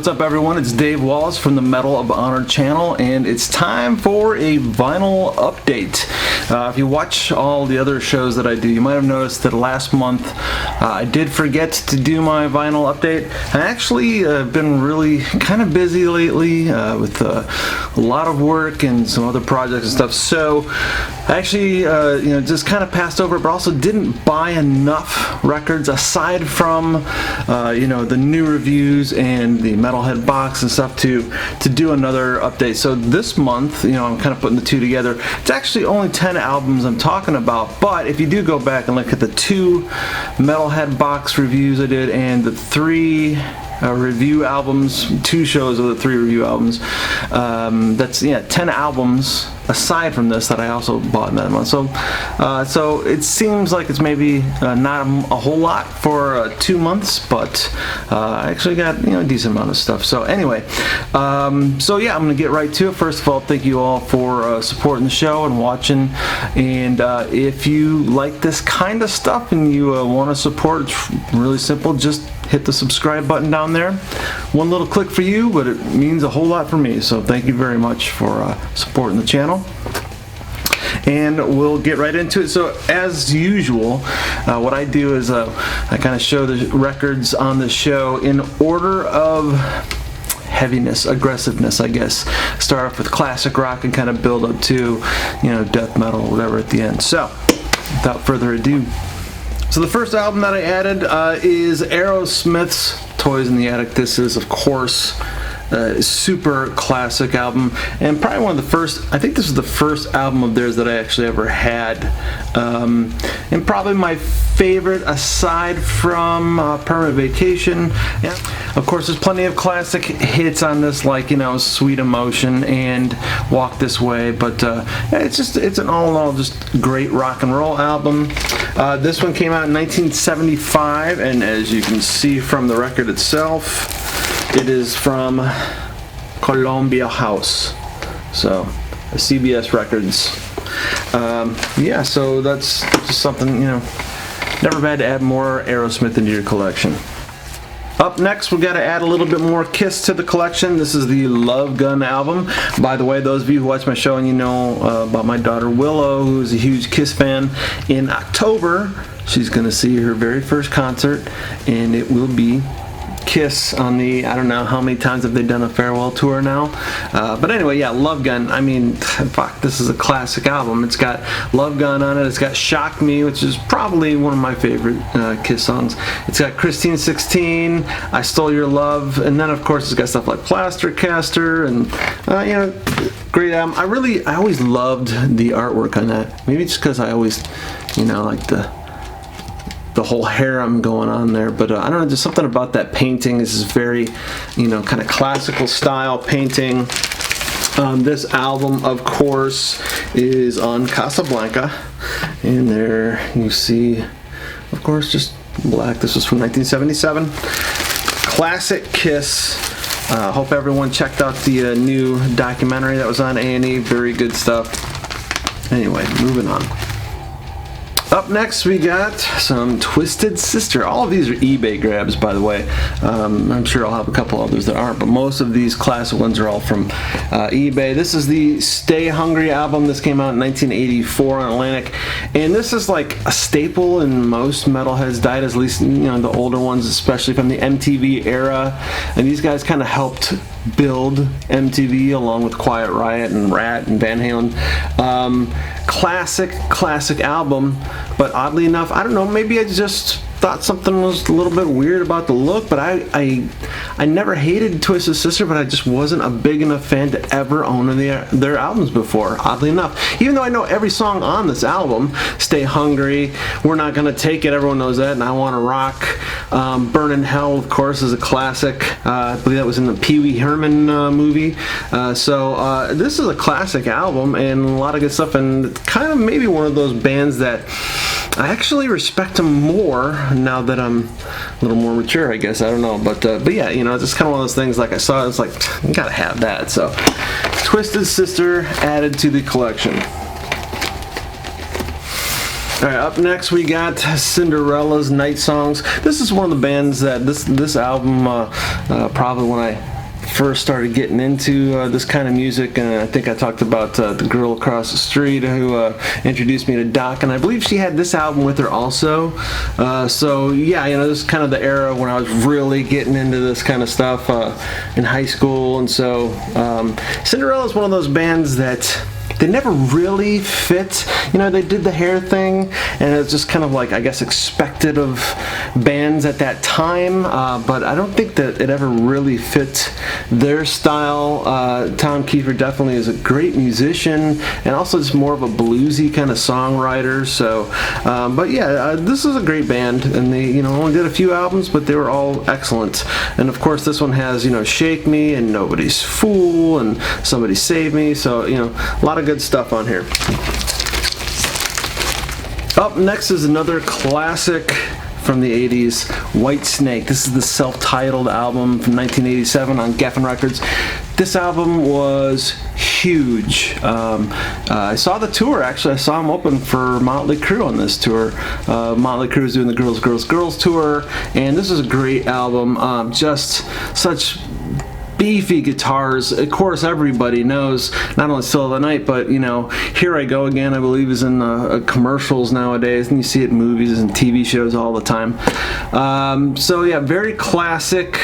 what's up everyone? It's Dave Wallace from the Medal of Honor channel, and it's time for a vinyl update. If you watch all the other shows that I do, you might have noticed that last month I did forget to do my vinyl update. I actually been really kind of busy lately with a lot of work and some other projects and stuff, so I actually just kind of passed over it, but also didn't buy enough records aside from the new reviews and the Metalhead box and stuff to do another update. So this month, I'm kind of putting the two together. It's actually only 10 albums I'm talking about, but if you do go back and look at the 2 Metalhead box reviews I did and the 3 review albums, 2 shows of the 3 review albums, that's 10 albums aside from this that I also bought in that month. So it seems like it's maybe not a whole lot for 2 months, but I actually got a decent amount of stuff. So anyway, I'm gonna get right to it. First of all, thank you all for supporting the show and watching, and if you like this kind of stuff and you want to support, it's really simple. Just hit the subscribe button down there. One little click for you, but it means a whole lot for me, so thank you very much for supporting the channel. And we'll get right into it. So as usual, what I do is I kind of show the records on the show in order of heaviness, aggressiveness, I guess. Start off with classic rock and kind of build up to death metal, whatever at the end. So without further ado, so the first album that I added is Aerosmith's Toys in the Attic. This is, of course, a super classic album, and probably one of the first, I think this was the first album of theirs that I actually ever had, and probably my favorite aside from Permanent Vacation. Yeah. Of course, there's plenty of classic hits on this, like Sweet Emotion and Walk This Way, but it's an all in all just great rock and roll album. This one came out in 1975, and as you can see from the record itself, it is from Columbia House, so CBS Records. So that's just something, never bad to add more Aerosmith into your collection. Up next, we got to add a little bit more Kiss to the collection. This is the Love Gun album. By the way, those of you who watch my show and about my daughter Willow, who's a huge Kiss fan, in October she's going to see her very first concert, and it will be Kiss on the, I don't know how many times have they done a farewell tour now, but anyway, Love Gun, I mean, fuck, this is a classic album. It's got Love Gun on it, it's got Shock Me, which is probably one of my favorite Kiss songs. It's got Christine 16, I Stole Your Love, and then of course it's got stuff like Plaster Caster, and great album. I always loved the artwork on that, maybe just because I always like the whole harem going on there, but I don't know, just something about that painting. This is very kind of classical style painting. This album, of course, is on Casablanca, and there you see, of course, just black. This was from 1977. Classic Kiss. Hope everyone checked out the new documentary that was on A&E. Very good stuff. Anyway, moving on. Up next, we got some Twisted Sister. All of these are eBay grabs, by the way. I'm sure I'll have a couple others that aren't, but most of these classic ones are all from eBay. This is the Stay Hungry album. This came out in 1984 on Atlantic, and this is like a staple in most metalheads' diet, at least the older ones, especially from the MTV era. And these guys kind of helped build MTV along with Quiet Riot and Rat and Van Halen. Classic album, but oddly enough, I don't know, maybe I just thought something was a little bit weird about the look, but I never hated Twisted Sister, but I just wasn't a big enough fan to ever own their albums before, oddly enough. Even though I know every song on this album, Stay Hungry, We're Not Gonna Take It, everyone knows that, and I Wanna Rock. Burn in Hell, of course, is a classic. I believe that was in the Pee Wee Herman movie. So this is a classic album and a lot of good stuff, and kind of maybe one of those bands that I actually respect them more now that I'm a little more mature, I guess. I don't know, but yeah, it's just kind of one of those things. Like I saw it, it's like, you gotta have that. So Twisted Sister added to the collection. Alright, up next we got Cinderella's Night Songs. This is one of the bands that this album, probably when I first started getting into this kind of music, and I think I talked about the girl across the street who introduced me to Doc, and I believe she had this album with her also. So yeah, you know, this is kind of the era when I was really getting into this kind of stuff in high school, and so Cinderella is one of those bands that they never really fit. You know, they did the hair thing, and it's just kind of like, I guess, expected of bands at that time, but I don't think that it ever really fit their style. Gatecreeper definitely is a great musician, and also just more of a bluesy kind of songwriter. So, but yeah, this is a great band, and they, you know, only did a few albums, but they were all excellent. And of course, this one has, you know, Shake Me and Nobody's Fool and Somebody Save Me. So, you know, a lot of good stuff on here. Up next is another classic from the 80s, Whitesnake. This is the self-titled album from 1987 on Geffen Records. This album was huge. I saw the tour, actually. I saw them open for Motley Crue on this tour. Motley Crue is doing the Girls, Girls, Girls tour, and this is a great album. Just such beefy guitars. Of course, everybody knows not only Still of the Night, but, you know, Here I Go Again, I believe, is in commercials nowadays, and you see it in movies and TV shows all the time. So yeah, very classic.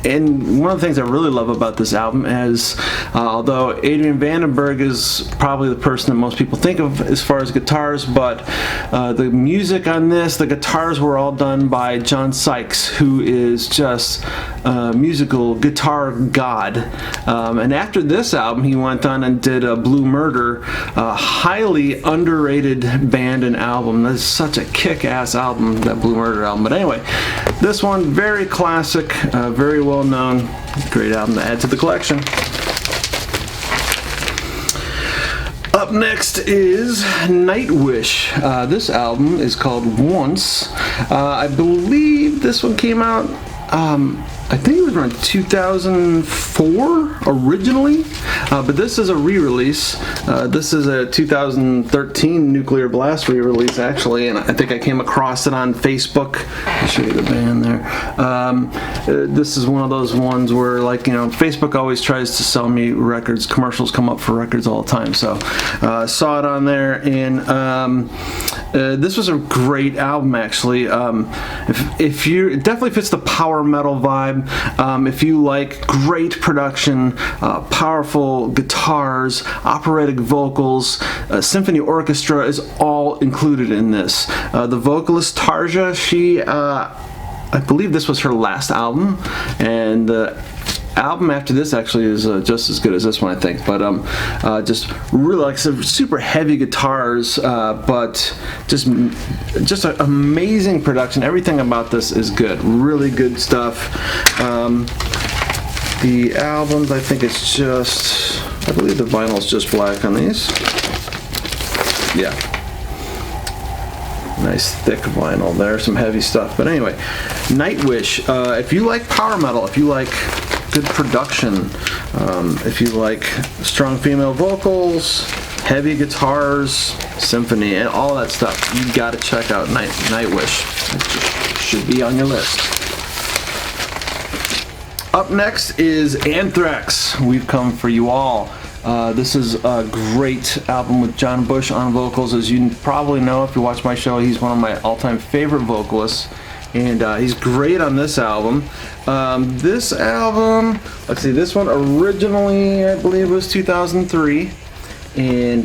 And one of the things I really love about this album is, although Adrian Vandenberg is probably the person that most people think of as far as guitars, but the music on this, the guitars were all done by John Sykes, who is just a musical guitar god. And after this album, he went on and did Blue Murder, a highly underrated band and album. That's such a kick-ass album, that Blue Murder album. But anyway, this one, very classic, very well known, great album to add to the collection. Up next is Nightwish. This album is called Once. I believe this one came out, I think it was around 2004 originally, but this is a re-release. This is a 2013 Nuclear Blast re-release, actually, and I think I came across it on Facebook. I'll show you the band there. This is one of those ones where, like, you know, Facebook always tries to sell me records. Commercials come up for records all the time, so saw it on there, and this was a great album, actually. If you, it definitely fits the power metal vibe. If you like great production, powerful guitars, operatic vocals, symphony orchestra is all included in this. The vocalist Tarja, she, I believe this was her last album, and the album after this actually is just as good as this one, I think. But just really like some super heavy guitars, but just an amazing production. Everything about this is good, really good stuff. The albums, I think it's just, I believe the vinyl's just black on these. Yeah. Nice thick vinyl there, some heavy stuff. But anyway, Nightwish, if you like power metal, if you like good production, if you like strong female vocals, heavy guitars, symphony, and all that stuff, you gotta check out Nightwish. It should be on your list. Up next is Anthrax, We've Come For You All. This is a great album with John Bush on vocals. As you probably know, if you watch my show, he's one of my all-time favorite vocalists, and he's great on this album. This album, let's see, this one originally, I believe, was 2003, and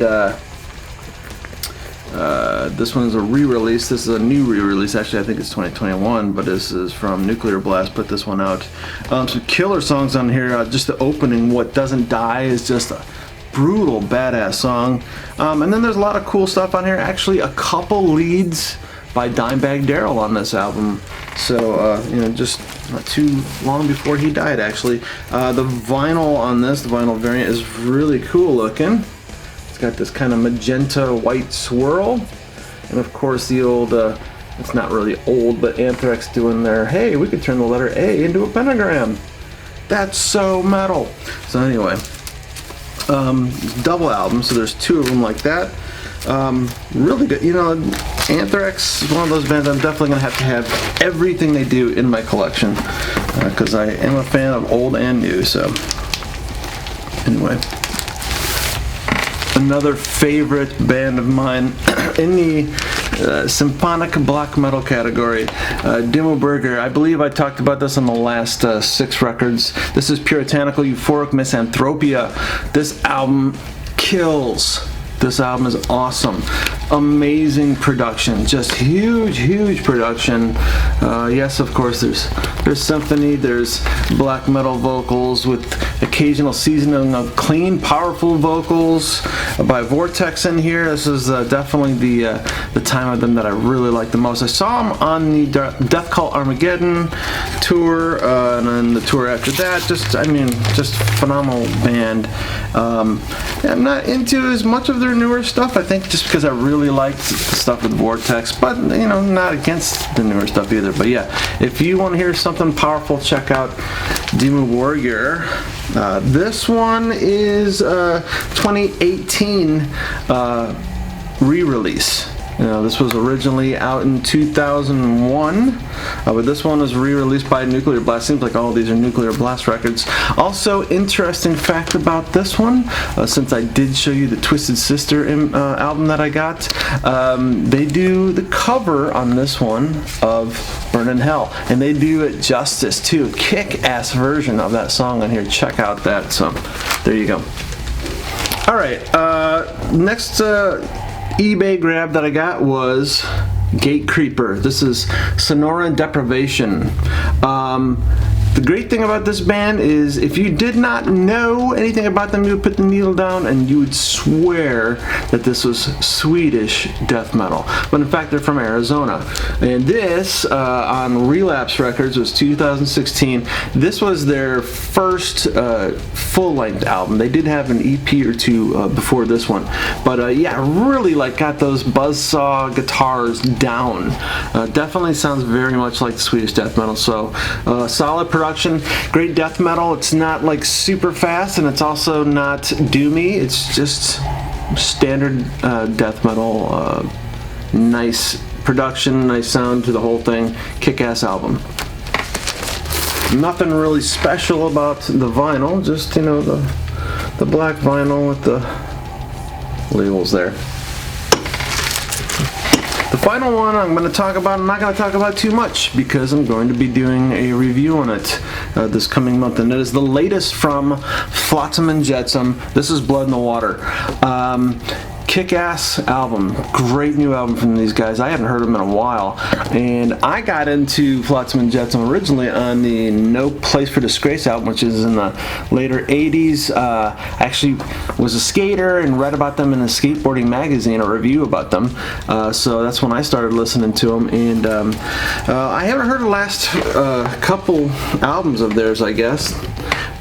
this one is a re-release. This is a new re-release. Actually, I think it's 2021, but this is from Nuclear Blast. Put this one out. Some killer songs on here. Just the opening, What Doesn't Die, is just a brutal, badass song. And then there's a lot of cool stuff on here. Actually, a couple leads by Dimebag Darrell on this album. So, you know, just not too long before he died, actually. The vinyl on this, the vinyl variant, is really cool looking. It's got this kind of magenta white swirl, and of course the old, it's not really old, but Anthrax doing their, hey, we could turn the letter A into a pentagram. That's so metal. So anyway, double album, so there's two of them like that. Really good. You know, Anthrax is one of those bands I'm definitely going to have everything they do in my collection, because I am a fan of old and new. So anyway, another favorite band of mine in the symphonic black metal category, Dimmu Borgir. I believe I talked about this on the last 6 records. This is Puritanical Euphoric Misanthropia. This album kills. This album is awesome. Amazing production, just huge production. Yes, of course, there's symphony, there's black metal vocals with occasional seasoning of clean, powerful vocals by Vortex in here. This is definitely the time of them that I really like the most. I saw them on the Death Cult Armageddon tour, and then the tour after that. Just phenomenal band. I'm not into as much of their newer stuff, I think, just because I really liked the stuff with Vortex, but you know, not against the newer stuff either. But yeah, if you want to hear something powerful, check out Dimmu Borgir. This one is 2018 re-release. You know, this was originally out in 2001, but this one was re-released by Nuclear Blast. Seems like all of these are Nuclear Blast records. Also, interesting fact about this one, since I did show you the Twisted Sister album that I got, they do the cover on this one of Burn in Hell, and they do it justice too. Kick-ass version of that song on here. Check out that. So, there you go. All right, next eBay grab that I got was Gatecreeper. This is Sonora Deprivation. The great thing about this band is if you did not know anything about them, you would put the needle down and you would swear that this was Swedish death metal. But in fact, they're from Arizona. And this, on Relapse Records, was 2016. This was their first full-length album. They did have an EP or two before this one. But yeah, really got those buzzsaw guitars down. Definitely sounds very much like the Swedish death metal. So solid production, great death metal. It's not super fast, and it's also not doomy. It's just standard death metal. Nice production, nice sound to the whole thing. Kick-ass album. Nothing really special about the vinyl, just the black vinyl with the labels there. The final one I'm going to talk about, I'm not going to talk about too much because I'm going to be doing a review on it this coming month, and it is the latest from Flotsam Jetson. This is Blood in the Water. Kick-ass album, great new album from these guys. I haven't heard them in a while, and I got into Flotsam Jetson originally on the No Place for Disgrace album, which is in the later 80s. I actually was a skater and read about them in a skateboarding magazine, a review about them, so that's when I started listening to them, and I haven't heard the last couple albums of theirs, I guess.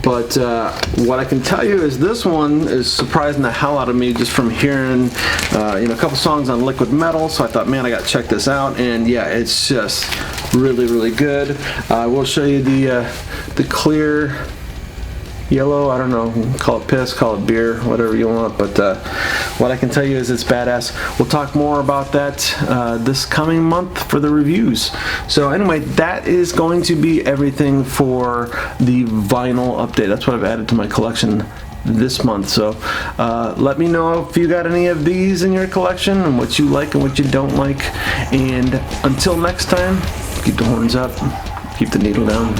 But what I can tell you is this one is surprising the hell out of me just from hearing a couple songs on Liquid Metal. So I thought, man, I got to check this out. And yeah, it's just really good. I will show you the clear yellow, I don't know, call it piss, call it beer, whatever you want, but what I can tell you is it's badass. We'll talk more about that this coming month for the reviews. So anyway, that is going to be everything for the vinyl update. That's what I've added to my collection this month. So let me know if you got any of these in your collection and what you like and what you don't like. And until next time, keep the horns up, keep the needle down.